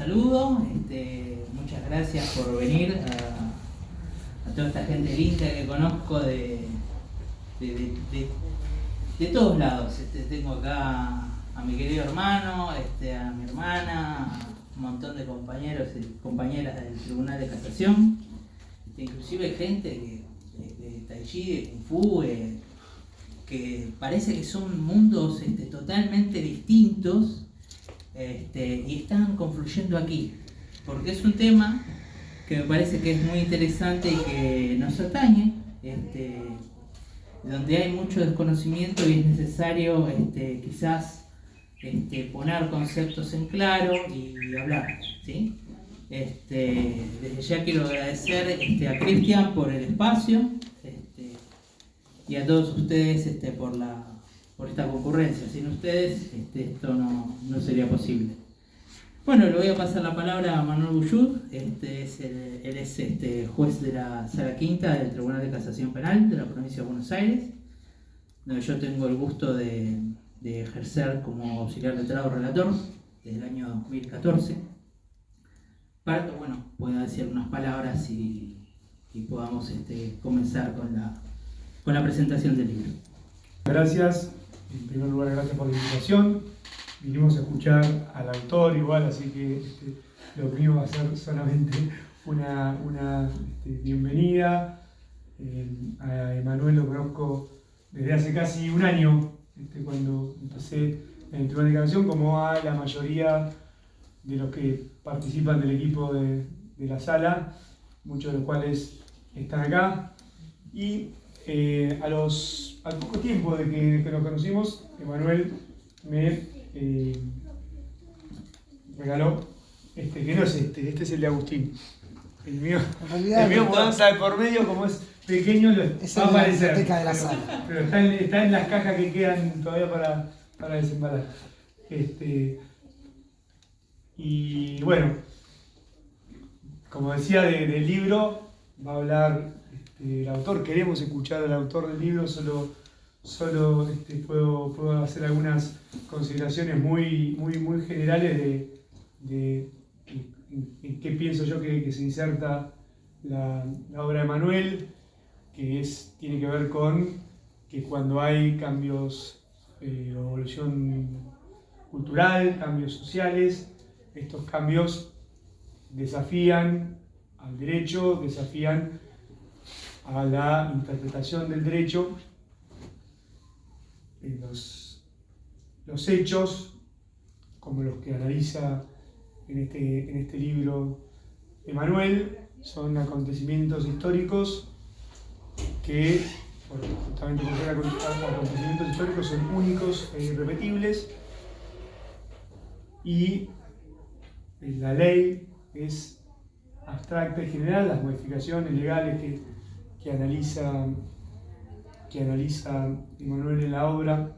saludo, muchas gracias por venir a toda esta gente linda que conozco de todos lados. Tengo acá a mi querido hermano, a mi hermana, a un montón de compañeros y compañeras del Tribunal de Casación, inclusive gente de Tai Chi, de Kung Fu, que parece que son mundos totalmente distintos, y están confluyendo aquí, porque es un tema que me parece que es muy interesante y que nos atañe, donde hay mucho desconocimiento y es necesario quizás poner conceptos en claro y hablar, ¿sí? Desde ya quiero agradecer a Cristian por el espacio, y a todos ustedes por esta concurrencia. Sin ustedes esto no sería posible. Bueno, le voy a pasar la palabra a Manuel Buyud. Él es juez de la Sala Quinta del Tribunal de Casación Penal de la provincia de Buenos Aires, donde yo tengo el gusto de ejercer como auxiliar letrado relator desde el año 2014. Para que pueda decir unas palabras y podamos comenzar con la presentación del libro. Gracias. En primer lugar, gracias por la invitación. Vinimos a escuchar al autor igual, así que lo mío va a ser solamente una bienvenida. A Emanuel lo conozco desde hace casi un año, cuando empecé en el Tribunal de Casación, como a la mayoría de los que participan del equipo de la sala, muchos de los cuales están acá. Y al poco tiempo de que nos conocimos, Emanuel me regaló que no es este es el de Agustín. El mío, mudanza de por medio, como es pequeño, va a aparecer. De la sala. Pero está en las cajas que quedan todavía para desembalar. Y bueno, como decía del libro, va a hablar el autor. Queremos escuchar al autor del libro, solo puedo hacer algunas consideraciones muy generales de qué pienso yo que se inserta la obra de Manuel, que tiene que ver con que cuando hay cambios, evolución cultural, cambios sociales, estos cambios desafían al derecho, desafían a la interpretación del derecho. Los hechos, como los que analiza en este libro Emanuel, son acontecimientos históricos que, justamente por ser acontecimientos históricos, son únicos e irrepetibles, y la ley es abstracta y general. Las modificaciones legales que analiza Emanuel en la obra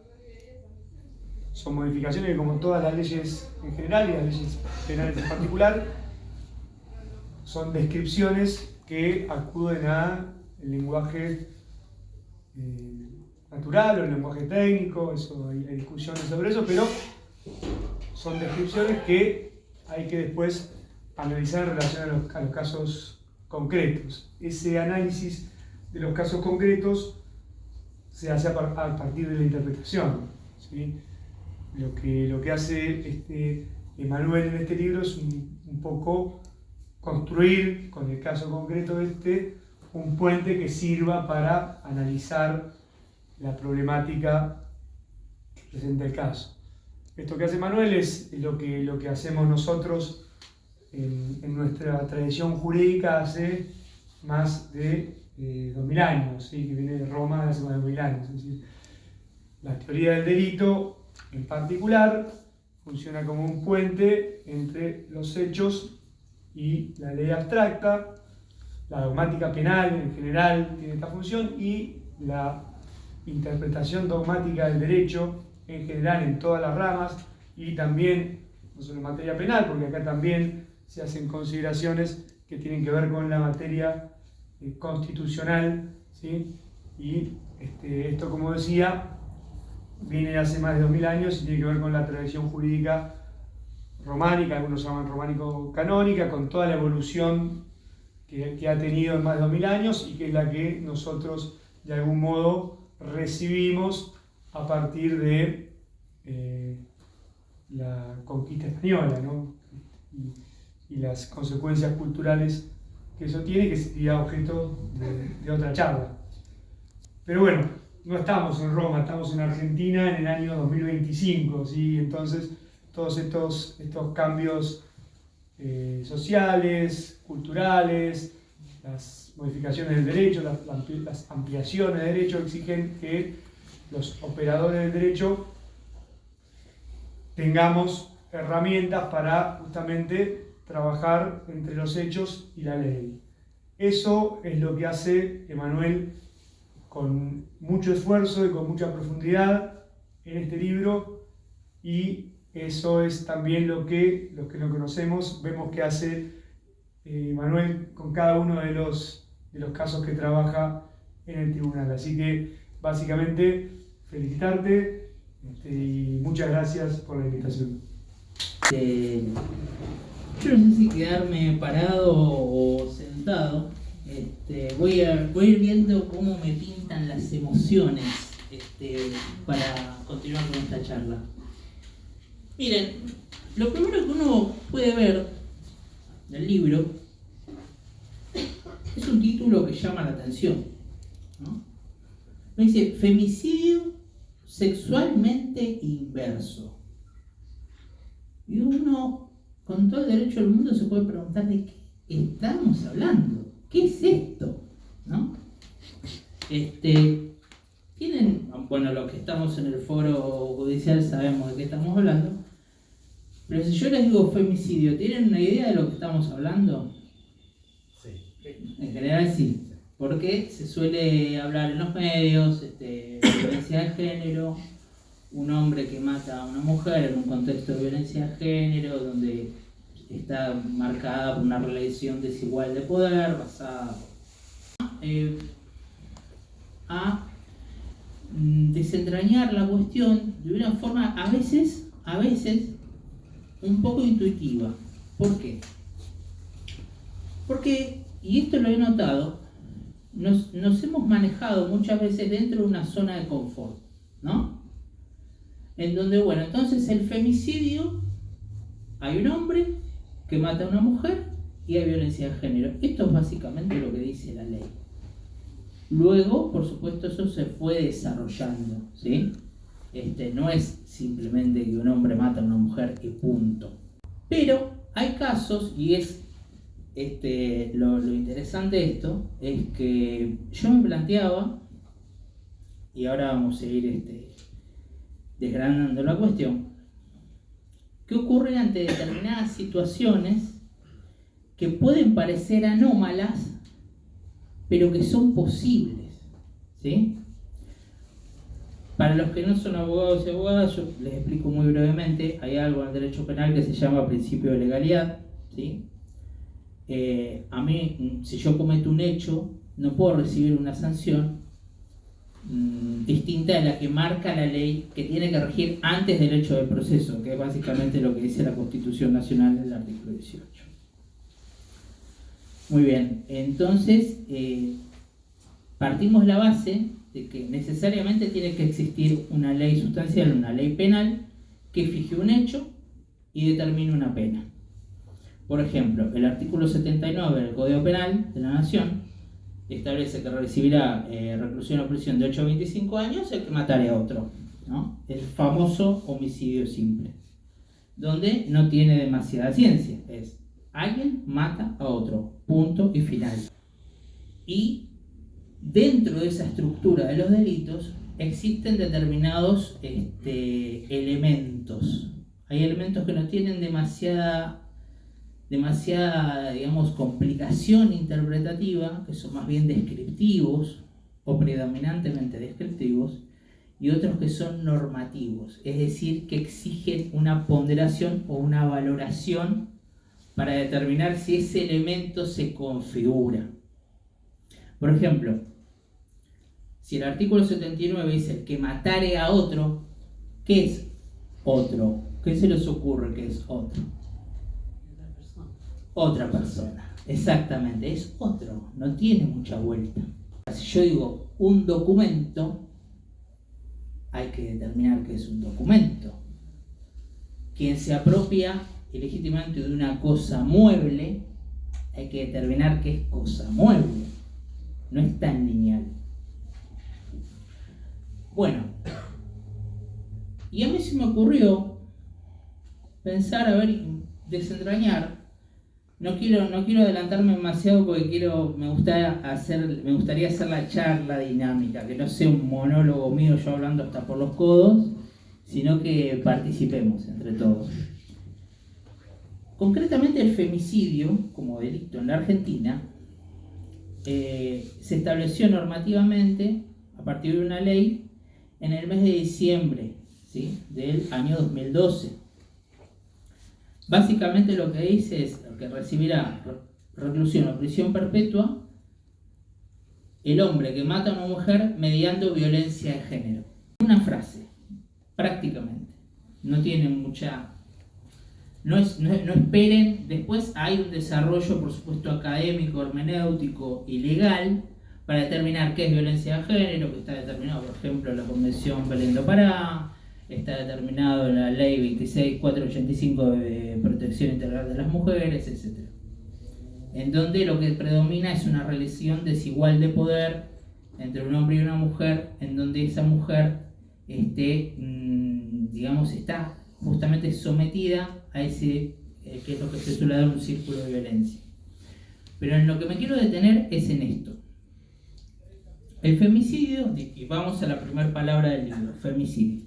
son modificaciones que, como todas las leyes en general y las leyes penales en particular, son descripciones que acuden al lenguaje natural o el lenguaje técnico. Hay discusiones sobre eso, pero son descripciones que hay que después analizar en relación a los casos concretos. Ese análisis de los casos concretos se hace a partir de la interpretación, ¿sí? Lo que hace Emanuel en este libro es un poco construir, con el caso concreto un puente que sirva para analizar la problemática que presenta el caso. Esto que hace Emanuel es lo que hacemos nosotros en nuestra tradición jurídica hace más de 2000 años, ¿sí? Que viene de Roma de hace más de 2000 años. Es decir, la teoría del delito en particular funciona como un puente entre los hechos y la ley abstracta. La dogmática penal en general tiene esta función, y la interpretación dogmática del derecho en general en todas las ramas, y también, no solo en materia penal, porque acá también se hacen consideraciones que tienen que ver con la materia constitucional, ¿sí? Y esto, como decía, viene de hace más de 2000 años y tiene que ver con la tradición jurídica románica, algunos llaman románico-canónica, con toda la evolución que ha tenido en más de 2000 años y que es la que nosotros de algún modo recibimos a partir de la conquista española, ¿no? y las consecuencias culturales que eso tiene, que sería objeto de otra charla. Pero bueno, no estamos en Roma, estamos en Argentina en el año 2025, ¿sí? Entonces todos estos cambios sociales, culturales, las modificaciones del derecho, las ampliaciones del derecho exigen que los operadores del derecho tengamos herramientas para justamente trabajar entre los hechos y la ley. Eso es lo que hace Emanuel con mucho esfuerzo y con mucha profundidad en este libro, y eso es también lo que los que lo conocemos vemos que hace Emanuel con cada uno de los casos que trabaja en el tribunal. Así que básicamente felicitarte y muchas gracias por la invitación. Yo no sé si quedarme parado o sentado. Voy a ir viendo cómo me pintan las emociones para continuar con esta charla. Miren, lo primero que uno puede ver del libro es un título que llama la atención, ¿no? Dice: femicidio sexualmente inverso. Y uno, con todo el derecho del mundo, se puede preguntar de qué estamos hablando. ¿Qué es esto? ¿No? Tienen, bueno, los que estamos en el foro judicial sabemos de qué estamos hablando, pero si yo les digo femicidio, ¿tienen una idea de lo que estamos hablando? Sí. En general sí, porque se suele hablar en los medios, violencia de género, un hombre que mata a una mujer en un contexto de violencia de género, donde está marcada por una relación desigual de poder, basada a desentrañar la cuestión de una forma a veces un poco intuitiva. ¿Por qué? Porque, y esto lo he notado, nos hemos manejado muchas veces dentro de una zona de confort, ¿no? En donde, bueno, entonces el femicidio, hay un hombre que mata a una mujer y hay violencia de género. Esto es básicamente lo que dice la ley. Luego, por supuesto, eso se fue desarrollando, ¿sí? No es simplemente que un hombre mata a una mujer y punto. Pero hay casos, y es lo interesante de esto, es que yo me planteaba, y ahora vamos a ir desgranando la cuestión, ¿qué ocurre ante determinadas situaciones que pueden parecer anómalas, pero que son posibles? ¿Sí? Para los que no son abogados y abogadas, yo les explico muy brevemente. Hay algo en el derecho penal que se llama principio de legalidad, ¿sí? A mí, si yo cometo un hecho, no puedo recibir una sanción distinta de la que marca la ley que tiene que regir antes del hecho del proceso, que es básicamente lo que dice la Constitución Nacional en el artículo 18. Muy bien, entonces partimos de la base de que necesariamente tiene que existir una ley sustancial, una ley penal, que fije un hecho y determine una pena. Por ejemplo, el artículo 79 del Código Penal de la Nación establece que recibirá reclusión o prisión de 8 a 25 años el que matare a otro, ¿no? El famoso homicidio simple, donde no tiene demasiada ciencia, es alguien mata a otro, punto y final. Y dentro de esa estructura de los delitos existen determinados elementos. Hay elementos que no tienen demasiada, digamos, complicación interpretativa, que son más bien descriptivos o predominantemente descriptivos, y otros que son normativos, es decir, que exigen una ponderación o una valoración para determinar si ese elemento se configura. Por ejemplo, si el artículo 79 dice el que matare a otro, ¿qué es otro? ¿Qué se les ocurre que es otro? Otra persona, exactamente, es otro, no tiene mucha vuelta. Si yo digo un documento, hay que determinar qué es un documento. Quien se apropia ilegítimamente de una cosa mueble, hay que determinar qué es cosa mueble. No es tan lineal. Bueno, y a mí se me ocurrió pensar, a ver, desentrañar. No quiero adelantarme demasiado porque me gustaría hacer la charla dinámica, que no sea un monólogo mío yo hablando hasta por los codos, sino que participemos entre todos. Concretamente el femicidio como delito en la Argentina se estableció normativamente a partir de una ley en el mes de diciembre, ¿sí?, del año 2012. Básicamente lo que dice es que recibirá reclusión o prisión perpetua el hombre que mata a una mujer mediando violencia de género. Una frase, prácticamente. No tiene mucha... No esperen, después hay un desarrollo, por supuesto, académico, hermenéutico y legal para determinar qué es violencia de género, que está determinado, por ejemplo, en la Convención Belén do Pará, está determinado en la Ley 26485 de Protección Integral de las Mujeres, etc. En donde lo que predomina es una relación desigual de poder entre un hombre y una mujer, en donde esa mujer está justamente sometida a ese, que es lo que se suele dar un círculo de violencia. Pero en lo que me quiero detener es en esto. El femicidio, y vamos a la primera palabra del libro, femicidio.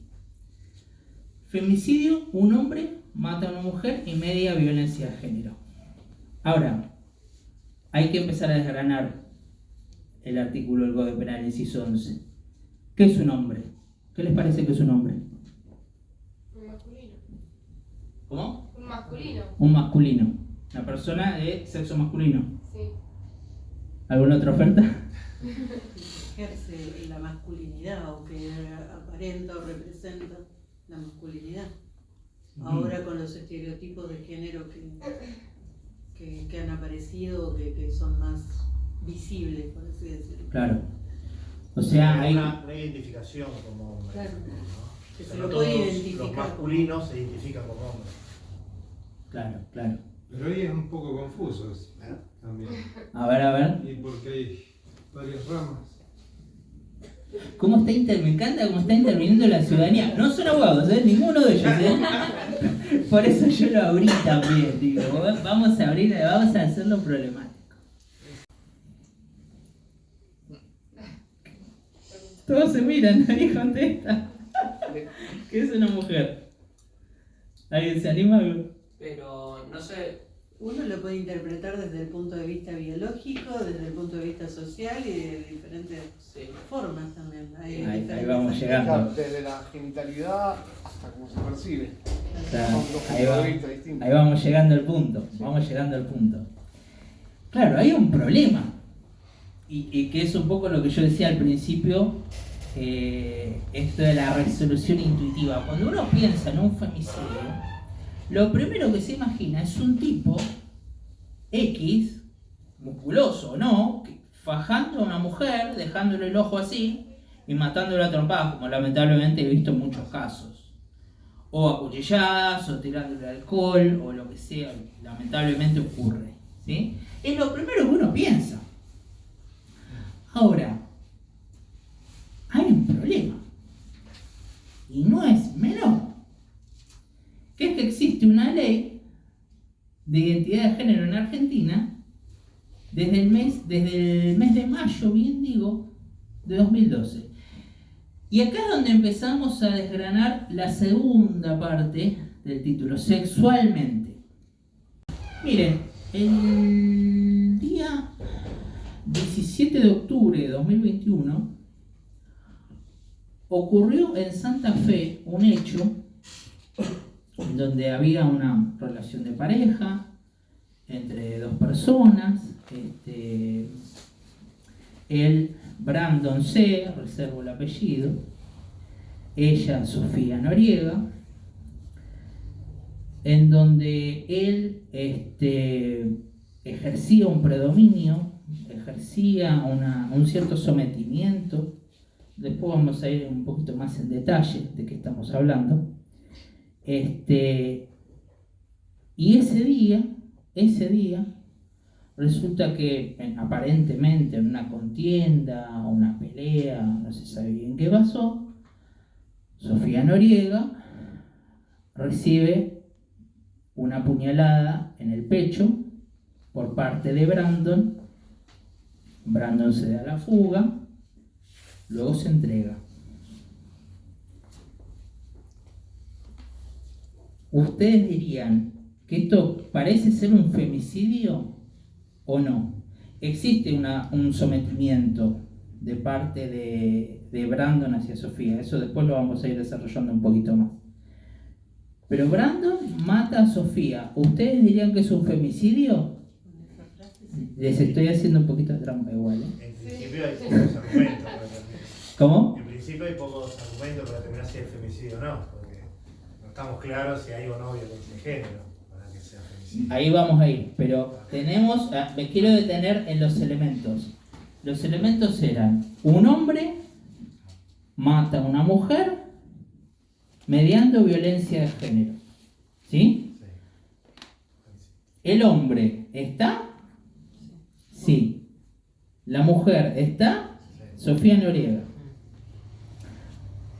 Femicidio, un hombre mata a una mujer y media violencia de género. Ahora, hay que empezar a desgranar el artículo del Código Penal, inciso 11. ¿Qué es un hombre? ¿Qué les parece que es un hombre? Un masculino. ¿Cómo? Un masculino. Un masculino. Una persona de sexo masculino. Sí. ¿Alguna otra oferta? Ejerce la masculinidad o que aparenta o representa la masculinidad. Ahora con los estereotipos de género que han aparecido, que son más visibles, por así decirlo. Claro. O sea, hay una identificación como hombre. Claro. ¿No? Que O se sea, lo no puede todos identificar los masculinos se identifican como hombres. Claro. Pero ahí es un poco confuso también. A ver. Y porque hay varias ramas. Me encanta cómo está interviniendo la ciudadanía. No son abogados, ninguno de ellos. Por eso yo lo abrí también. Digo, vamos a hacerlo problemático. Todos se miran, nadie contesta. ¿Qué es una mujer? ¿Alguien se anima? Pero no sé. Uno lo puede interpretar desde el punto de vista biológico, desde el punto de vista social y de diferentes formas también. Ahí vamos llegando. Desde la genitalidad hasta cómo se percibe. O sea, Son dos puntos de vista distintos. ahí vamos llegando al punto. Claro, hay un problema. Y que es un poco lo que yo decía al principio, esto de la resolución intuitiva. Cuando uno piensa en un femicidio, lo primero que se imagina es un tipo X, musculoso o no, fajando a una mujer, dejándole el ojo así y matándola a trompadas, como lamentablemente he visto en muchos casos. O a cuchilladas, o tirándole alcohol, o lo que sea, lamentablemente ocurre, ¿sí? Es lo primero que uno piensa. Ahora, hay un problema, y no es menor, que es que existe una ley de identidad de género en Argentina desde el mes de mayo, bien digo, de 2012. Y acá es donde empezamos a desgranar la segunda parte del título, sexualmente. Miren, el día 17 de octubre de 2021 ocurrió en Santa Fe un hecho donde había una relación de pareja entre dos personas, él, Brandon C., reservo el apellido, ella, Sofía Noriega, en donde él ejercía un predominio, ejercía un cierto sometimiento. Después vamos a ir un poquito más en detalle de qué estamos hablando. Y ese día, resulta que aparentemente en una contienda, una pelea, no se sabe bien qué pasó, Sofía Noriega recibe una puñalada en el pecho por parte de Brandon. Brandon se da la fuga, luego se entrega. ¿Ustedes dirían que esto parece ser un femicidio o no? Existe un sometimiento de parte de Brandon hacia Sofía, eso después lo vamos a ir desarrollando un poquito más. Pero Brandon mata a Sofía, ¿ustedes dirían que es un femicidio? Les estoy haciendo un poquito de trampa igual, ¿eh? En principio hay pocos argumentos para terminar. ¿Cómo? En principio hay pocos argumentos para determinar si es femicidio o no, porque no estamos claros si hay o no violencia de género para que sea femicidio. Ahí vamos a ir, pero me quiero detener en los elementos. Los elementos eran: un hombre mata a una mujer mediando violencia de género. ¿Sí? Sí. ¿El hombre está? Sí. ¿La mujer está? Sí. Sofía Noriega.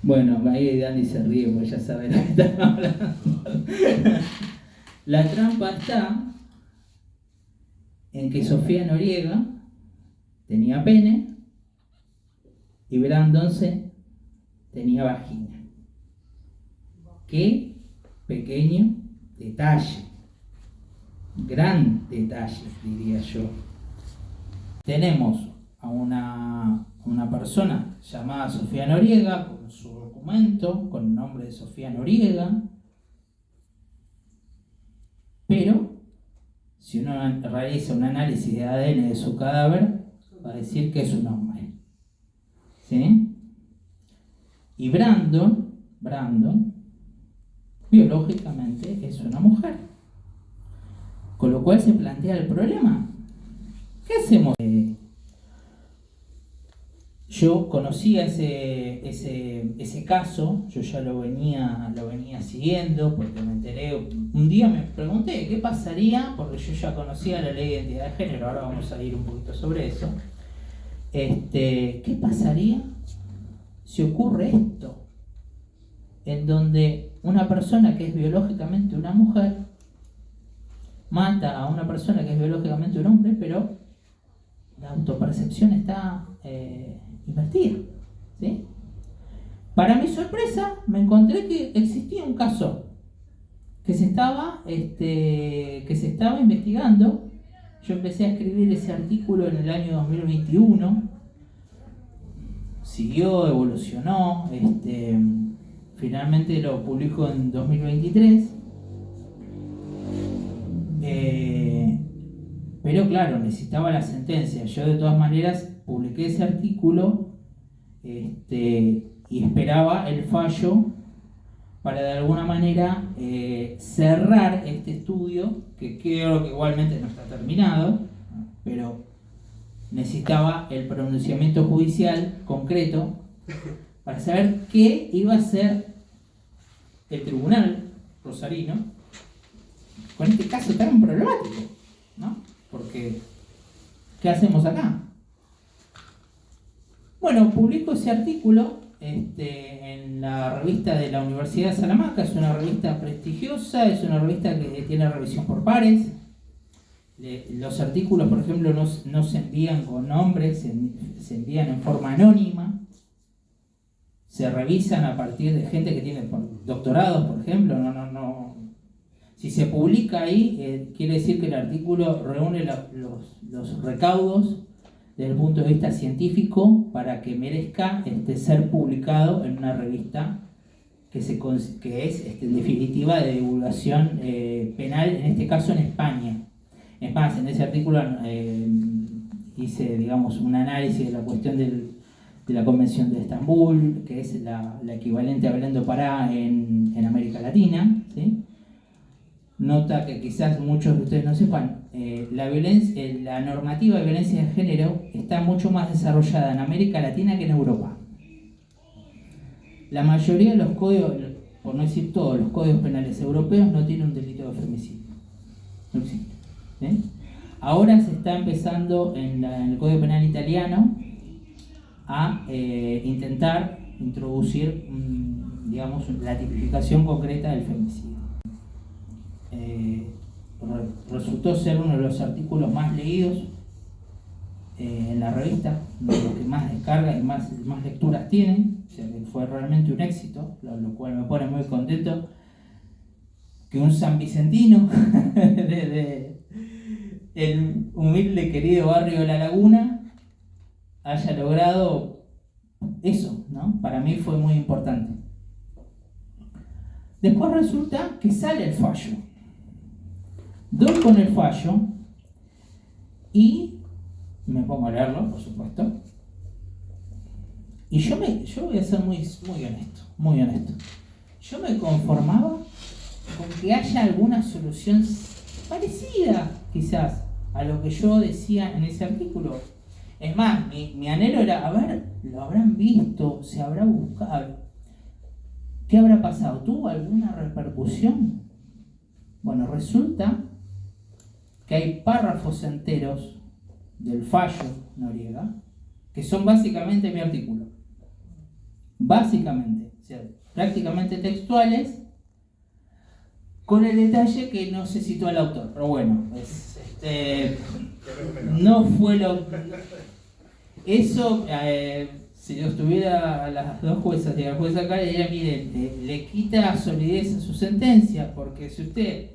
Bueno, ahí Dani se ríe porque ya sabe de lo que estamos hablando. La trampa está en que Sofía Noriega tenía pene y Brandon tenía vagina. Qué pequeño detalle, gran detalle, diría yo. Tenemos a una persona llamada Sofía Noriega con su documento, con el nombre de Sofía Noriega, pero si uno realiza un análisis de ADN de su cadáver, va a decir que es un hombre. ¿Sí? Y Brandon, biológicamente es una mujer. Con lo cual se plantea el problema. ¿Qué hacemos? Yo conocía ese caso, yo ya lo venía siguiendo porque me enteré. Un día me pregunté qué pasaría, porque yo ya conocía la ley de identidad de género, ahora vamos a ir un poquito sobre eso. ¿Qué pasaría si ocurre esto? En donde una persona que es biológicamente una mujer mata a una persona que es biológicamente un hombre, pero la autopercepción está invertida, ¿sí? Para mi sorpresa, me encontré que existía un caso que se estaba investigando. Yo empecé a escribir ese artículo en el año 2021, siguió, evolucionó, finalmente lo publicó en 2023. Pero claro, necesitaba la sentencia. Yo de todas maneras publiqué ese artículo y esperaba el fallo para de alguna manera cerrar este estudio, que creo que igualmente no está terminado, pero necesitaba el pronunciamiento judicial concreto para saber qué iba a hacer el tribunal rosarino con este caso tan problemático, ¿no? Porque, ¿qué hacemos acá? Bueno, publico ese artículo en la revista de la Universidad de Salamanca. Es una revista prestigiosa, es una revista que tiene revisión por pares. Los artículos, por ejemplo, no se envían con nombres, se envían en forma anónima. Se revisan a partir de gente que tiene doctorados, por ejemplo. No. Si se publica ahí, quiere decir que el artículo reúne los recaudos desde el punto de vista científico para que merezca ser publicado en una revista que es en definitiva de divulgación penal, en este caso en España. Es más, en ese artículo hice, digamos, un análisis de la cuestión de la Convención de Estambul, que es la equivalente a Hablando Pará en América Latina, ¿sí? nota que quizás muchos de ustedes no sepan, la normativa de violencia de género está mucho más desarrollada en América Latina que en Europa. La mayoría de los códigos, por no decir todos los códigos penales europeos, no tienen un delito de femicidio. No existe. ¿Sí? Ahora se está empezando en el Código Penal italiano a intentar introducir, digamos, la tipificación concreta del femicidio. Resultó ser uno de los artículos más leídos en la revista, de los que más descargas y más lecturas tienen, o sea que fue realmente un éxito, lo cual me pone muy contento que un sanvicentino de el humilde querido barrio de La Laguna haya logrado eso, ¿no? Para mí fue muy importante. Después resulta que sale el fallo. Doy con el fallo y me pongo a leerlo, por supuesto. Y yo voy a ser muy honesto. Yo me conformaba con que haya alguna solución parecida, quizás, a lo que yo decía en ese artículo. Es más, mi anhelo era, a ver, lo habrán visto, se habrá buscado. ¿Qué habrá pasado? ¿Tuvo alguna repercusión? Bueno, resulta que hay párrafos enteros del fallo Noriega que son básicamente mi artículo. Básicamente, o sea, prácticamente textuales, con el detalle que no se citó al autor. Pero bueno, no fue lo... Eso, si yo estuviera a las dos juezas y a la jueza acá, le diría, miren, le quita solidez a su sentencia, porque si usted...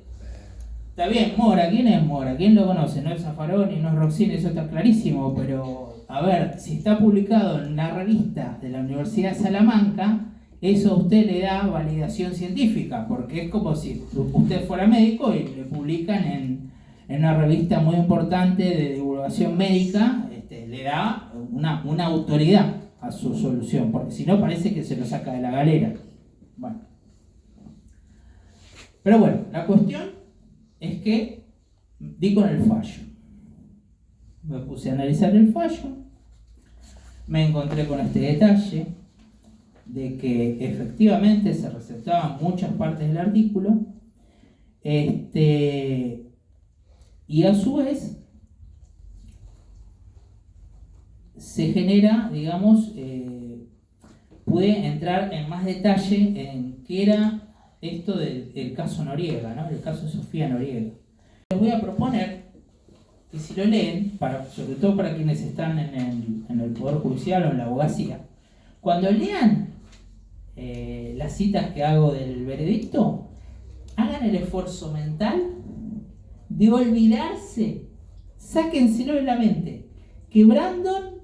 Está bien, Mora, ¿quién es Mora? ¿Quién lo conoce? No es Zaffaroni, no es Roxini, eso está clarísimo, pero a ver, si está publicado en la revista de la Universidad de Salamanca, eso a usted le da validación científica, porque es como si usted fuera médico y le publican en una revista muy importante de divulgación médica, le da una autoridad a su solución, porque si no parece que se lo saca de la galera. Bueno. Pero bueno, la cuestión es que di con el fallo. Me puse a analizar el fallo, me encontré con este detalle de que efectivamente se resaltaban muchas partes del artículo, y a su vez se genera, digamos, pude entrar en más detalle en qué era esto del caso Noriega, ¿no? El caso de Sofía Noriega. Les voy a proponer que si lo leen, sobre todo para quienes están en el Poder Judicial o en la abogacía, cuando lean las citas que hago del veredicto, hagan el esfuerzo mental de olvidarse, sáquenselo de la mente, que Brandon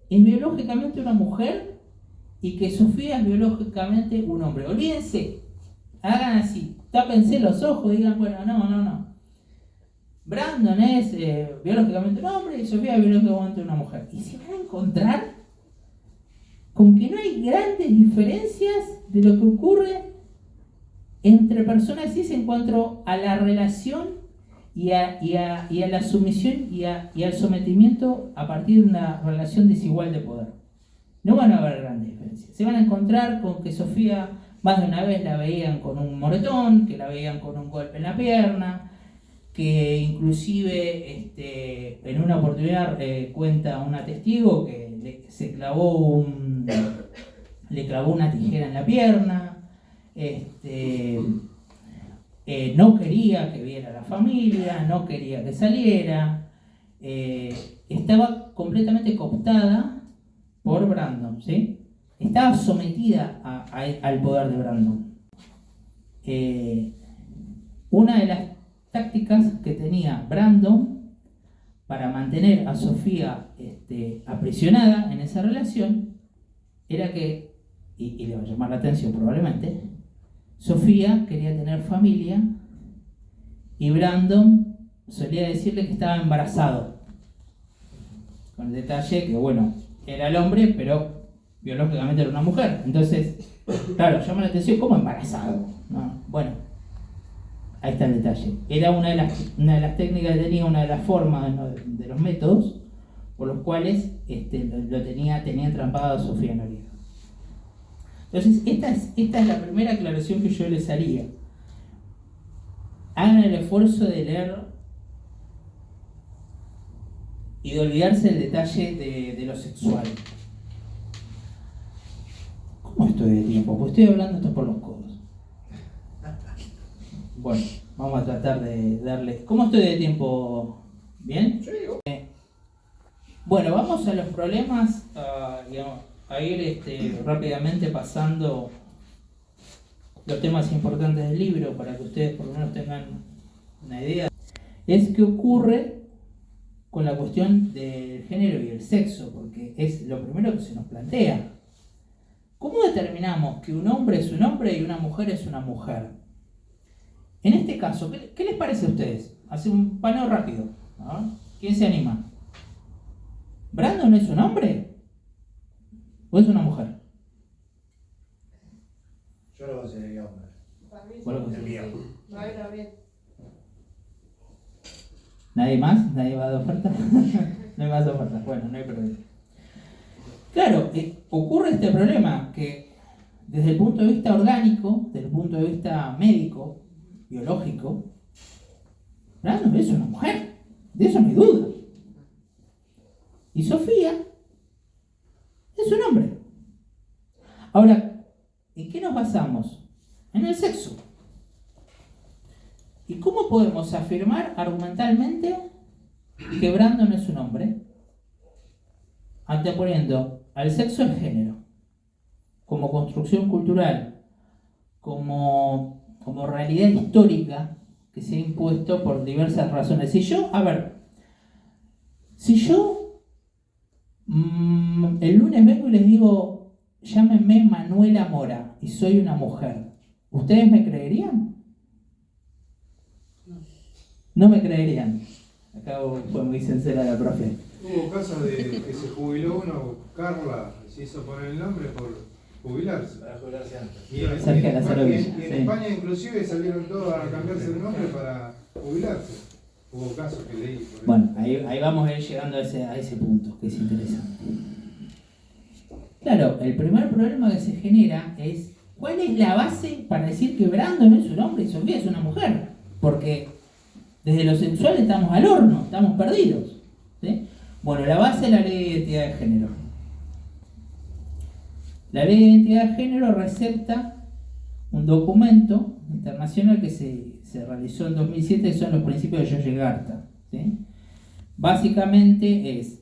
es biológicamente una mujer y que Sofía es biológicamente un hombre. Olvídense, hagan así, tápense los ojos, digan, bueno, no. Brandon es biológicamente un hombre y Sofía es biológicamente una mujer. Y se van a encontrar con que no hay grandes diferencias de lo que ocurre entre personas cis en cuanto a la relación y a la sumisión y al sometimiento a partir de una relación desigual de poder. No van a haber grandes diferencias. Se van a encontrar con que Sofía más de una vez la veían con un moretón, que la veían con un golpe en la pierna, que inclusive en una oportunidad cuenta una testigo que le clavó una tijera en la pierna, no quería que viera a la familia, no quería que saliera, estaba completamente cooptada por Brandon, ¿sí? Estaba sometida al poder de Brandon. Una de las tácticas que tenía Brandon para mantener a Sofía aprisionada en esa relación era que, y le va a llamar la atención probablemente, Sofía quería tener familia y Brandon solía decirle que estaba embarazado. Con el detalle que, bueno, era el hombre, pero biológicamente era una mujer. Entonces, claro, llama la atención, ¿cómo embarazado? No, bueno, ahí está el detalle. Era una de las técnicas que tenía, una de las formas, ¿no?, de los métodos por los cuales tenía entrampado a Sofía Noriega. Entonces, esta es la primera aclaración que yo les haría. Hagan el esfuerzo de leer y de olvidarse del detalle de lo sexual. ¿Cómo estoy de tiempo? Pues estoy hablando esto por los codos. Bueno, vamos a tratar de darle... ¿Cómo estoy de tiempo? ¿Bien? Sí, Bueno, vamos a los problemas, digamos, a ir rápidamente pasando los temas importantes del libro para que ustedes por lo menos tengan una idea. Es qué ocurre con la cuestión del género y el sexo, porque es lo primero que se nos plantea. ¿Cómo determinamos que un hombre es un hombre y una mujer es una mujer? En este caso, ¿qué les parece a ustedes? Hace un paneo rápido, ¿no? ¿Quién se anima? ¿Brandon es un hombre? ¿O es una mujer? Yo lo consideraría hombre. Para mí Bueno, sí. El mío. No hay bien. ¿Nadie más? ¿Nadie va a dar oferta? No hay más ofertas. Bueno, no hay problema. Claro, ocurre este problema que desde el punto de vista orgánico, desde el punto de vista médico, biológico, Brandon es una mujer. De eso no hay duda. Y Sofía es un hombre. Ahora, ¿en qué nos basamos? En el sexo. ¿Y cómo podemos afirmar argumentalmente que Brandon es un hombre? Anteponiendo al sexo el género, como construcción cultural, como realidad histórica que se ha impuesto por diversas razones. Si yo el lunes vengo y les digo, llámenme Manuela Mora y soy una mujer, ¿ustedes me creerían? No me creerían. Acá fue muy sincera la profe. Hubo casos de que se jubiló uno, Carla, se hizo poner el nombre por jubilarse. Para jubilarse antes. Y en, Sergio Lazarovich, y en sí. España inclusive salieron todos a cambiarse el nombre para jubilarse. Hubo casos que leí. Por Bueno, ahí vamos a ir llegando a ese punto, que es interesante. Claro, el primer problema que se genera es ¿cuál es la base para decir que Brandon es un hombre y Sofía es una mujer? Porque desde lo sexual estamos al horno, estamos perdidos, ¿sí? Bueno, la base es la ley de identidad de género. La ley de identidad de género recepta un documento internacional que se realizó en 2007, que son los principios de Yogyakarta, ¿sí? Básicamente es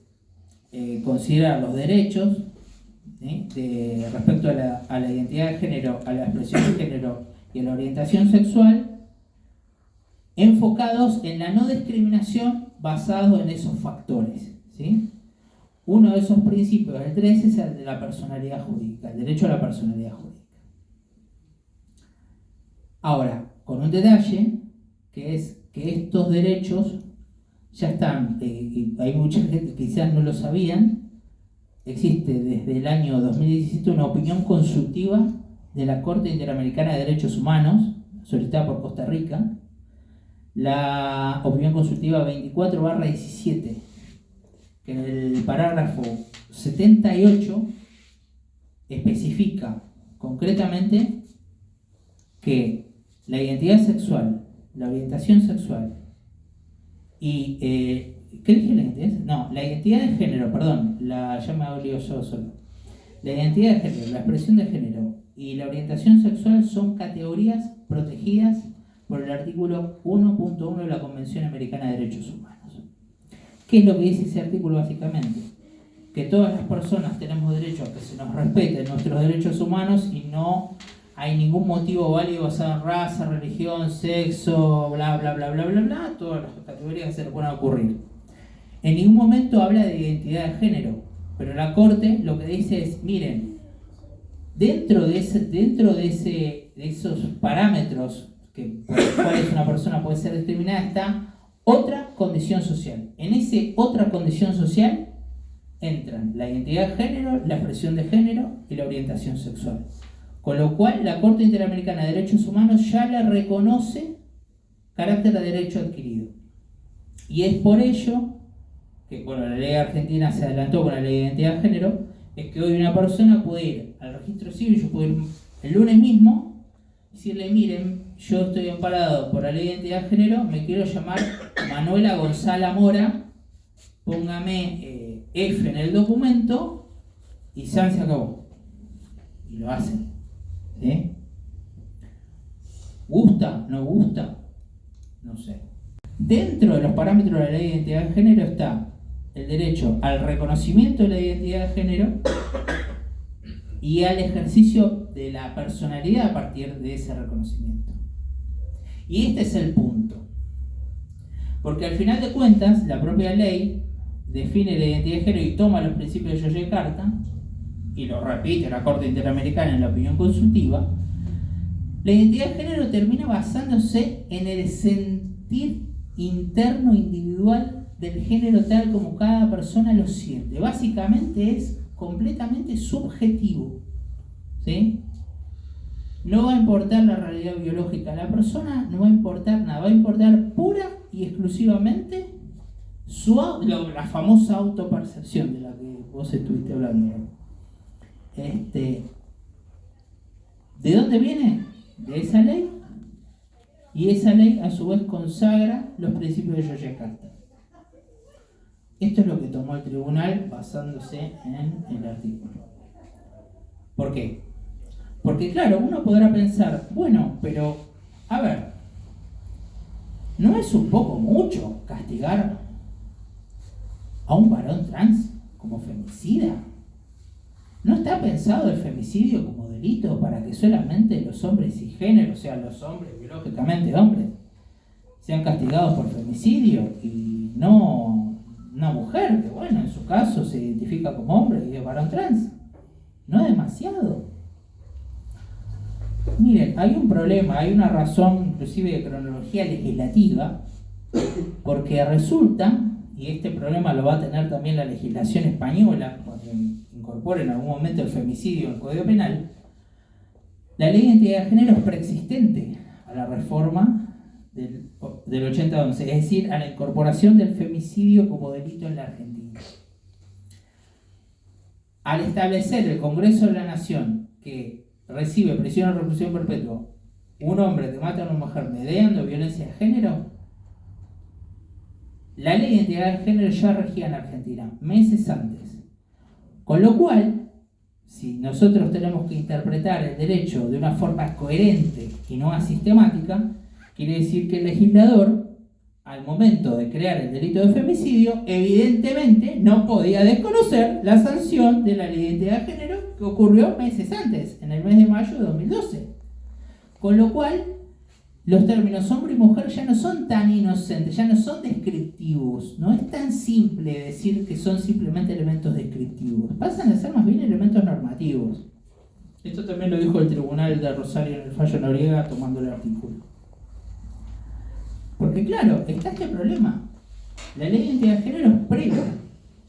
considerar los derechos, ¿sí?, respecto a la identidad de género, a la expresión de género y a la orientación sexual, enfocados en la no discriminación basado en esos factores, ¿sí? Uno de esos principios, el 3, es el de la personalidad jurídica, el derecho a la personalidad jurídica. Ahora, con un detalle, que es que estos derechos ya están, y hay mucha gente que quizás no lo sabían, existe desde el año 2017 una opinión consultiva de la Corte Interamericana de Derechos Humanos, solicitada por Costa Rica, la opinión consultiva 24/17, que en el parágrafo 78 especifica concretamente que la identidad sexual, la orientación sexual y ¿qué dije la identidad? No, la identidad de género, perdón, ya me olvidé yo solo. La identidad de género, la expresión de género y la orientación sexual son categorías protegidas por el artículo 1.1 de la Convención Americana de Derechos Humanos. ¿Qué es lo que dice ese artículo básicamente? Que todas las personas tenemos derecho a que se nos respeten nuestros derechos humanos y no hay ningún motivo válido basado en raza, religión, sexo, bla, bla, bla, bla, bla, bla, todas las categorías que se le puedan ocurrir. En ningún momento habla de identidad de género, pero la Corte lo que dice es, miren, dentro de esos parámetros por los cuales una persona puede ser discriminada está otra condición social. En ese otra condición social entran la identidad de género, la expresión de género y la orientación sexual. Con lo cual la Corte Interamericana de Derechos Humanos ya le reconoce carácter de derecho adquirido. Y es por ello que, bueno, la ley argentina se adelantó con la ley de identidad de género, es que hoy una persona puede ir al registro civil, yo puedo ir el lunes mismo, y decirle, miren, yo estoy amparado por la ley de identidad de género, me quiero llamar Manuela Gonzala Mora, póngame F en el documento, y se acabó. Y lo hacen. ¿Sí? ¿Gusta? ¿No gusta? No sé. Dentro de los parámetros de la ley de identidad de género está el derecho al reconocimiento de la identidad de género y al ejercicio de la personalidad a partir de ese reconocimiento. Y este es el punto. Porque al final de cuentas, la propia ley define la identidad de género y toma los principios de Yogyakarta, y lo repite la Corte Interamericana en la opinión consultiva. La identidad de género termina basándose en el sentir interno individual del género tal como cada persona lo siente. Básicamente es completamente subjetivo. ¿Sí? No va a importar la realidad biológica de la persona, no va a importar nada, va a importar pura y exclusivamente la famosa autopercepción de la que vos estuviste hablando. ¿De dónde viene? De esa ley, y esa ley a su vez consagra los principios de Yogyakarta. Esto es lo que tomó el tribunal basándose en el artículo. ¿Por qué? Porque claro, uno podrá pensar, bueno, pero, a ver, ¿no es un poco mucho castigar a un varón trans como femicida? ¿No está pensado el femicidio como delito para que solamente los hombres cisgénero, o sea, los hombres biológicamente hombres, sean castigados por femicidio y no una mujer que, bueno, en su caso se identifica como hombre y es varón trans? ¿No es demasiado? Miren, hay un problema, hay una razón inclusive de cronología legislativa, porque resulta, y este problema lo va a tener también la legislación española cuando incorpore en algún momento el femicidio en el Código Penal, la ley de identidad de género es preexistente a la reforma del 80-11, es decir, a la incorporación del femicidio como delito en la Argentina. Al establecer el Congreso de la Nación que recibe prisión o reclusión perpetua un hombre que mata a una mujer mediando violencia de género, la ley de identidad de género ya regía en Argentina meses antes. Con lo cual, si nosotros tenemos que interpretar el derecho de una forma coherente y no asistemática, quiere decir que el legislador, al momento de crear el delito de femicidio, evidentemente no podía desconocer la sanción de la ley de identidad de género que ocurrió meses antes, en el mes de mayo de 2012. Con lo cual, los términos hombre y mujer ya no son tan inocentes, ya no son descriptivos. No es tan simple decir que son simplemente elementos descriptivos. Pasan a ser más bien elementos normativos. Esto también lo dijo el Tribunal de Rosario en el fallo Noriega tomando el artículo. Porque claro, está este problema. La ley de identidad de género es previa,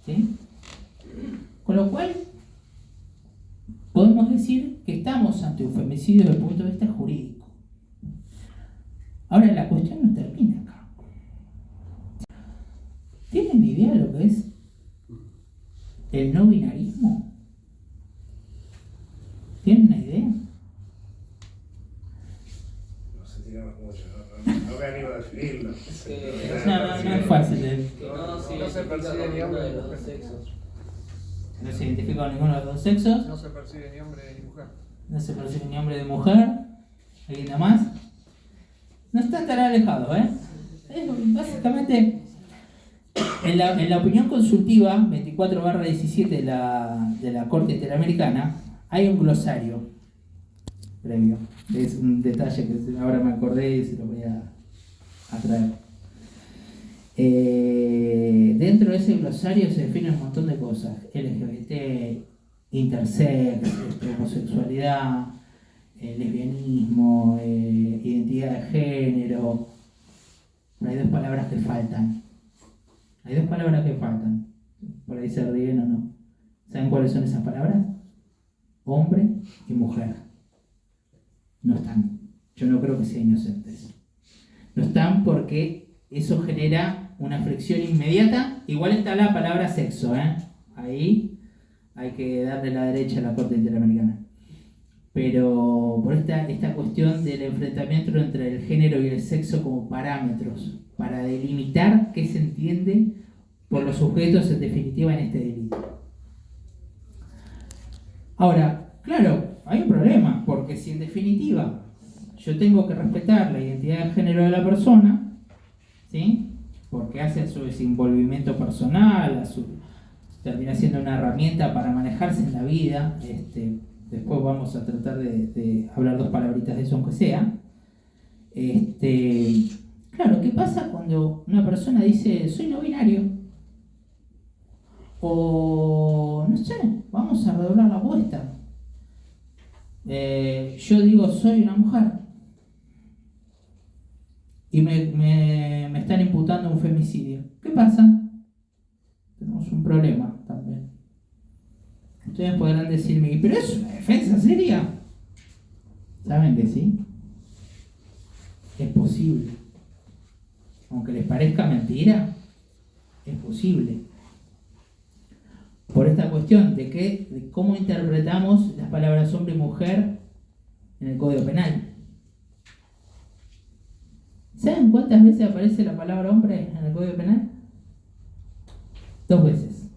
¿sí? Con lo cual, podemos decir que estamos ante un femicidio desde el punto de vista jurídico. Ahora, la cuestión no termina acá. ¿Tienen idea de lo que es el no binarismo? ¿Tienen una idea? No se tiramos mucho, no me animo a definirlo. No es fácil. Que no se No se percibe ni hombre de ni los mujer. dos sexos. No se identifica con ninguno de los dos sexos. No se percibe ni hombre ni mujer. No se percibe ni hombre ni mujer. ¿Alguien más? No están tan alejados, ¿eh? Básicamente, en la opinión consultiva 24/17 de la Corte Interamericana, hay un glosario previo. Es un detalle que ahora me acordé y se lo voy a traer. Dentro de ese glosario se definen un montón de cosas: LGBT, intersex, homosexualidad, lesbianismo, identidad de género. Pero hay dos palabras que faltan. Por ahí se ríen o no. ¿Saben cuáles son esas palabras? Hombre y mujer. No están. Yo no creo que sean inocentes. No están porque eso genera una fricción inmediata. Igual está la palabra sexo, ¿eh? Ahí hay que darle la derecha a la Corte Interamericana. Pero por esta cuestión del enfrentamiento entre el género y el sexo como parámetros para delimitar qué se entiende por los sujetos en definitiva en este delito. Ahora, claro, hay un problema, porque si en definitiva yo tengo que respetar la identidad de género de la persona, ¿sí? Porque hace a su desenvolvimiento personal, termina siendo una herramienta para manejarse en la vida. Después vamos a tratar de hablar dos palabritas de eso aunque sea. Claro, ¿qué pasa cuando una persona dice soy no binario? O no sé, vamos a redoblar la apuesta. Yo digo soy una mujer y me están imputando un femicidio. ¿Qué pasa? Tenemos un problema también. Ustedes podrán decirme, ¿pero es una defensa seria? ¿Saben que sí? Es posible. Aunque les parezca mentira, es posible. Por esta cuestión de cómo interpretamos las palabras hombre y mujer en el Código Penal. ¿Saben cuántas veces aparece la palabra hombre en el Código Penal? 2 veces.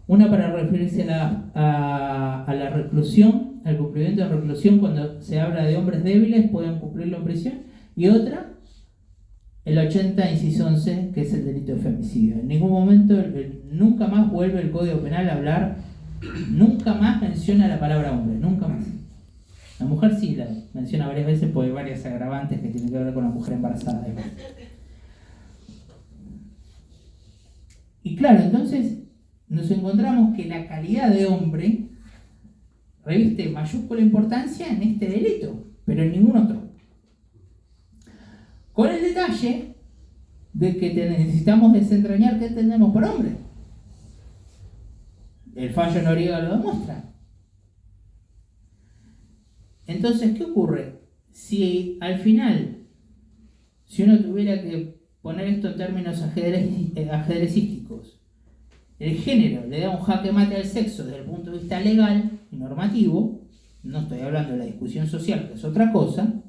Una para referirse a la reclusión, al cumplimiento de reclusión cuando se habla de hombres débiles, pueden cumplirlo en prisión. Y otra, el 80, inciso 11, que es el delito de femicidio. En ningún momento, nunca más vuelve el Código Penal a hablar, nunca más menciona la palabra hombre, nunca más. La mujer sí la menciona varias veces porque hay varias agravantes que tienen que ver con la mujer embarazada. Y claro, entonces nos encontramos que la calidad de hombre reviste mayúscula importancia en este delito, pero en ningún otro. Con el detalle de que necesitamos desentrañar qué entendemos por hombre. El fallo Noriega lo demuestra. Entonces, ¿qué ocurre? Si al final, si uno tuviera que poner esto en términos ajedrecísticos, el género le da un jaque mate al sexo desde el punto de vista legal y normativo, no estoy hablando de la discusión social, que es otra cosa.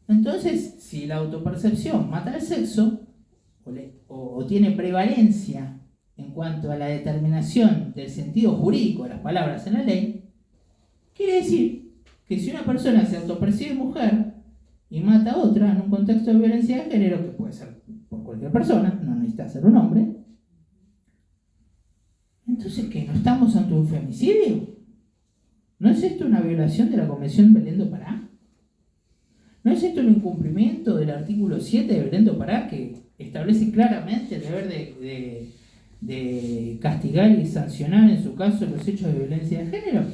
Entonces, si la autopercepción mata al sexo, o tiene prevalencia en cuanto a la determinación del sentido jurídico de las palabras en la ley, quiere decir que si una persona se autopercibe mujer y mata a otra en un contexto de violencia de género, que puede ser por cualquier persona, no necesita ser un hombre, entonces ¿qué? ¿No estamos ante un femicidio? ¿No es esto una violación de la Convención Belén do Pará? ¿No es esto un incumplimiento del artículo 7 de Belén do Pará, que establece claramente el deber de castigar y sancionar en su caso los hechos de violencia de género?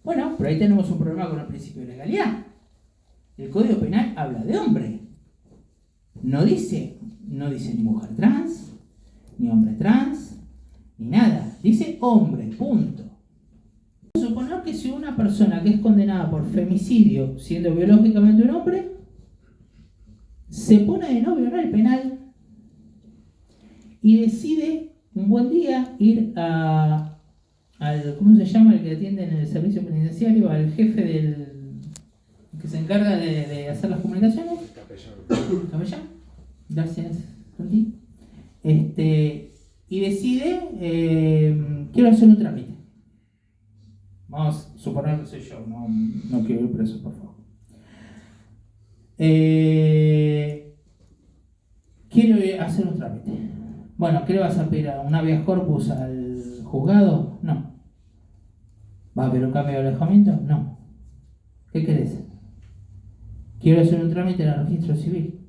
Bueno, pero ahí tenemos un problema con el principio de legalidad. El Código Penal habla de hombre. No dice ni mujer trans, ni hombre trans, ni nada. Dice hombre, punto. Suponer que si una persona que es condenada por femicidio, siendo biológicamente un hombre, se pone de novio en el penal y decide un buen día ir al, ¿cómo se llama? El que atiende en el servicio penitenciario, al jefe que se encarga de hacer las comunicaciones. Capellán. Gracias, Santi. Y decide, quiero hacer un trámite. Vamos a suponer que soy yo, no quiero ir preso, por favor. Quiero hacer un trámite. Bueno, ¿qué le vas a pedir? ¿Un habeas corpus al juzgado? No. ¿Va a haber un cambio de alojamiento? No. ¿Qué querés? Quiero hacer un trámite en el registro civil.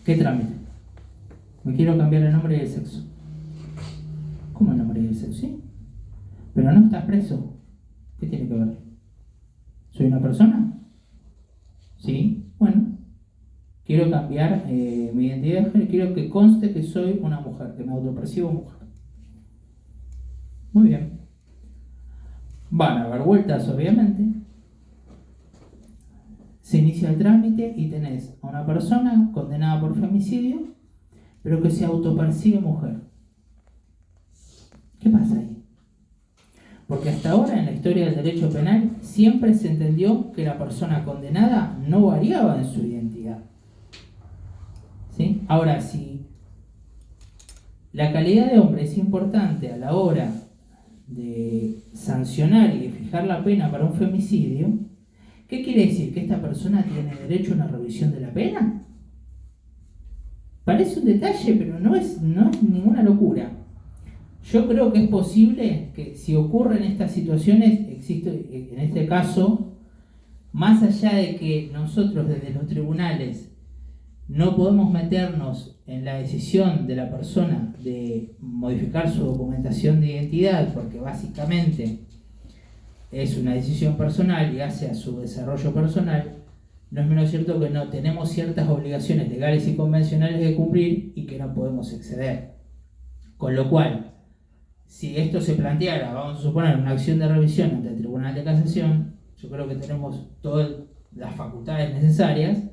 ¿Qué trámite? Me quiero cambiar el nombre y el sexo. ¿Cómo el nombre y el sexo? ¿Sí? Pero no estás preso. ¿Qué tiene que ver? ¿Soy una persona? Sí. Bueno. Quiero cambiar mi identidad de género. Quiero que conste que soy una mujer, que me autopercibo mujer. Muy bien. Van a haber vueltas, obviamente. se inicia el trámite y tenés a una persona condenada por femicidio, pero que se autopercibe mujer. ¿Qué pasa ahí? Porque hasta ahora en la historia del derecho penal siempre se entendió que la persona condenada no variaba en su identidad. ¿Sí? Ahora, si la calidad de hombre es importante a la hora de sancionar y de fijar la pena para un femicidio, ¿qué quiere decir? ¿Que esta persona tiene derecho a una revisión de la pena? Parece un detalle, pero no es ninguna locura. Yo creo que es posible que si ocurren estas situaciones, existe en este caso, más allá de que nosotros desde los tribunales no podemos meternos en la decisión de la persona de modificar su documentación de identidad, porque básicamente es una decisión personal y hace a su desarrollo personal, no es menos cierto que no tenemos ciertas obligaciones legales y convencionales que cumplir y que no podemos exceder. Con lo cual, si esto se planteara, vamos a suponer, una acción de revisión ante el Tribunal de Casación, yo creo que tenemos todas las facultades necesarias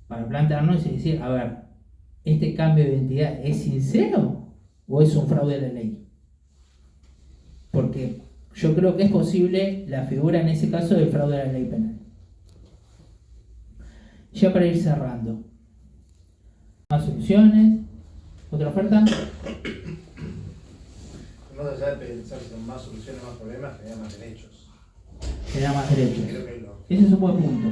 para plantearnos y decir, a ver, ¿este cambio de identidad es sincero o es un fraude a la ley? Porque yo creo que es posible la figura en ese caso del fraude a la ley penal. Ya para ir cerrando, más soluciones, otra oferta. Más allá de pensar si son más soluciones, más problemas, genera más derechos. Genera más derechos. Creo que Ese es un buen punto.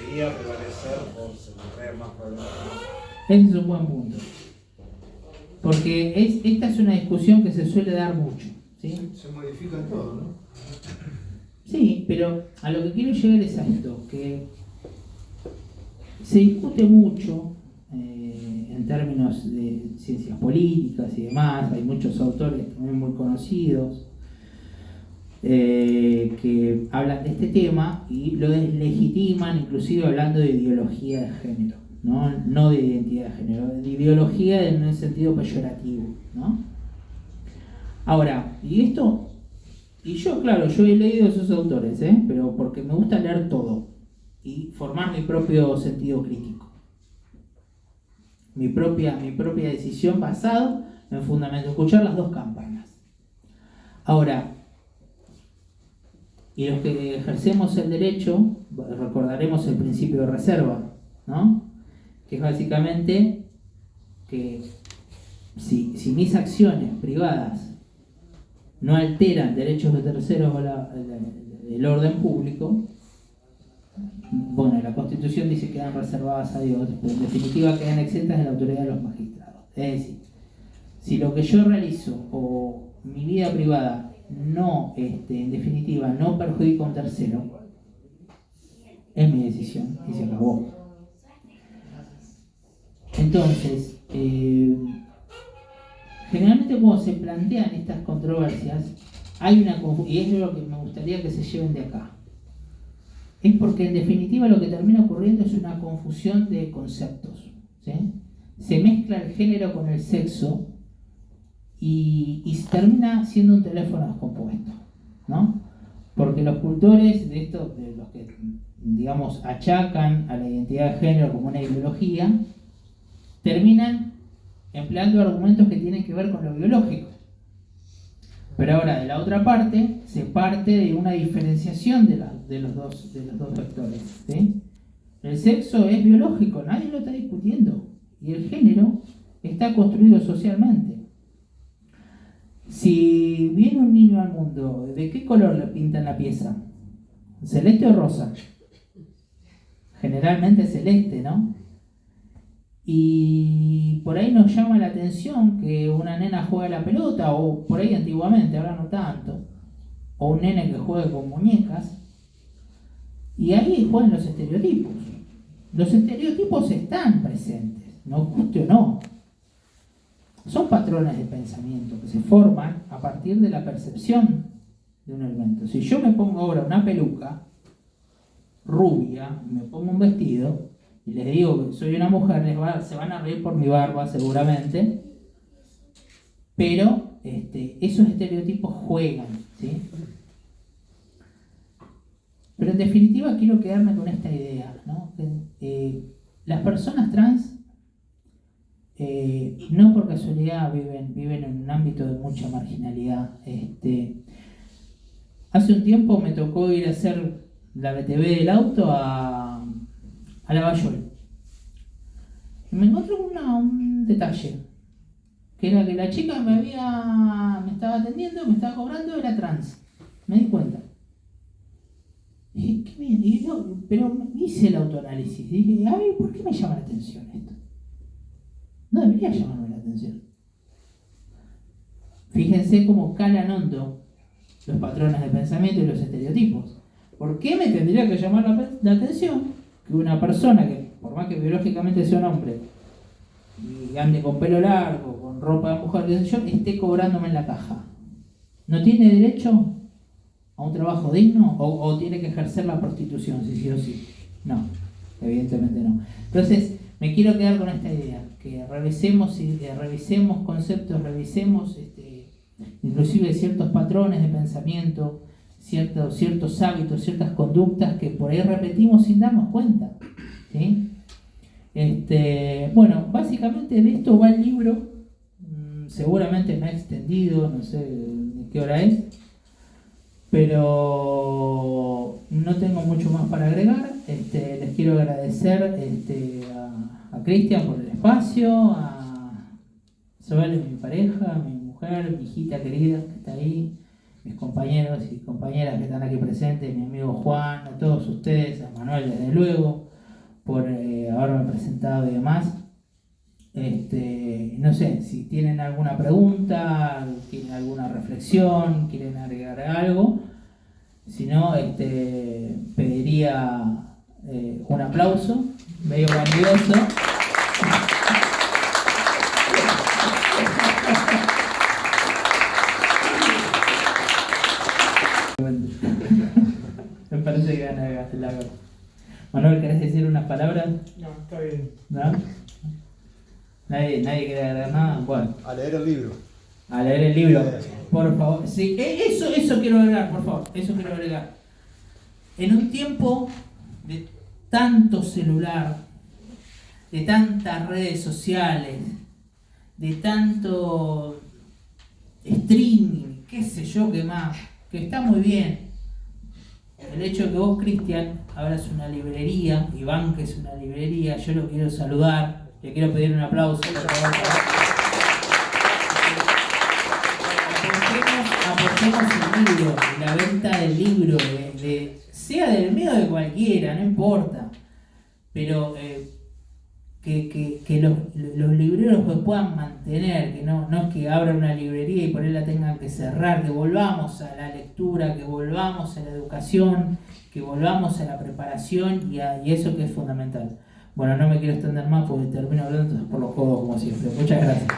debería prevalecer por traer más problemas. Ese es un buen punto. Porque esta es una discusión que se suele dar mucho, ¿sí? Se modifica todo, ¿no? Sí, pero a lo que quiero llegar es a esto, que se discute mucho en términos de ciencias políticas y demás, hay muchos autores también muy conocidos que hablan de este tema y lo deslegitiman, inclusive hablando de ideología de género, no de identidad de género, de ideología en un sentido peyorativo, ¿no? Ahora, y yo, claro, yo he leído a esos autores, pero porque me gusta leer todo y formar mi propio sentido crítico. Mi propia decisión basado en fundamento, escuchar las dos campanas. Ahora, y los que ejercemos el derecho, recordaremos el principio de reserva, ¿no? Que es básicamente que si mis acciones privadas no alteran derechos de terceros o el orden público, bueno, la Constitución dice que quedan reservadas a Dios, pero en definitiva quedan exentas de la autoridad de los magistrados. Es decir, si lo que yo realizo o mi vida privada no, en definitiva, no perjudica a un tercero, es mi decisión y se acabó. Entonces, generalmente cuando se plantean estas controversias, hay una confusión, y es lo que me gustaría que se lleven de acá. Es porque en definitiva lo que termina ocurriendo es una confusión de conceptos, ¿sí? Se mezcla el género con el sexo y se termina siendo un teléfono descompuesto, ¿no? Porque los cultores de esto, de los que digamos achacan a la identidad de género como una ideología, terminan empleando argumentos que tienen que ver con lo biológico. Pero ahora, de la otra parte, se parte de una diferenciación de los dos vectores, ¿sí? El sexo es biológico, nadie lo está discutiendo. Y el género está construido socialmente. Si viene un niño al mundo, ¿de qué color le pintan la pieza? ¿Celeste o rosa? Generalmente celeste, ¿no? Y por ahí nos llama la atención que una nena juegue a la pelota, o por ahí antiguamente, ahora no tanto, o un nene que juegue con muñecas, y ahí juegan los estereotipos. Los estereotipos están presentes, nos guste o no. Son patrones de pensamiento que se forman a partir de la percepción de un elemento. Si yo me pongo ahora una peluca rubia, me pongo un vestido, y les digo que soy una mujer, se van a reír por mi barba seguramente, pero esos estereotipos juegan, ¿sí? Pero en definitiva quiero quedarme con esta idea, ¿no? Las personas trans no por casualidad viven en un ámbito de mucha marginalidad. Hace un tiempo me tocó ir a hacer la BTV del auto a Lavallol. Y me encontré con un detalle, que era que la chica que me estaba atendiendo, me estaba cobrando, era trans. Me di cuenta. Y dije, qué bien. Y yo, pero hice el autoanálisis. Dije, a ver, ¿por qué me llama la atención esto? No debería llamarme la atención. Fíjense cómo calan hondo los patrones de pensamiento y los estereotipos. ¿Por qué me tendría que llamar la atención que una persona que, por más que biológicamente sea un hombre, y ande con pelo largo, con ropa de mujer, esté cobrándome en la caja? ¿No tiene derecho a un trabajo digno o tiene que ejercer la prostitución, si sí o sí? No, evidentemente no. Entonces, me quiero quedar con esta idea, que revisemos conceptos, revisemos inclusive ciertos patrones de pensamiento, ciertos hábitos, ciertas conductas que por ahí repetimos sin darnos cuenta, ¿sí? Bueno, básicamente de esto va el libro. Seguramente me he extendido, no sé de qué hora es, pero no tengo mucho más para agregar. Les quiero agradecer a Cristian por el espacio, a Zoel, mi pareja, mi mujer, mi hijita querida que está ahí, mis compañeros y compañeras que están aquí presentes, mi amigo Juan, a todos ustedes, a Manuel desde luego, por haberme presentado y demás. No sé, si tienen alguna pregunta, tienen alguna reflexión, quieren agregar algo, si no, pediría un aplauso, medio grandioso. Me parece que van a hacer la verdad. Manuel, ¿querés decir unas palabras? No, está bien. ¿No? ¿Nadie quiere agregar nada? Bueno. A leer el libro. A leer el libro, por favor. Sí, eso quiero agregar, por favor. Eso quiero agregar. En un tiempo de tanto celular, de tantas redes sociales, de tanto streaming, qué sé yo qué más, que está muy bien. El hecho de que vos, Cristian, abras una librería, Iván, que es una librería, yo lo quiero saludar, le quiero pedir un aplauso, por favor. Aportemos el libro, la venta del libro, sea del mío o de cualquiera, no importa, pero que los libreros pues puedan mantener, que no es que abran una librería y por ahí la tengan que cerrar, que volvamos a la lectura, que volvamos a la educación, que volvamos a la preparación y eso que es fundamental. Bueno, no me quiero extender más porque termino hablando por los codos como siempre. Muchas gracias.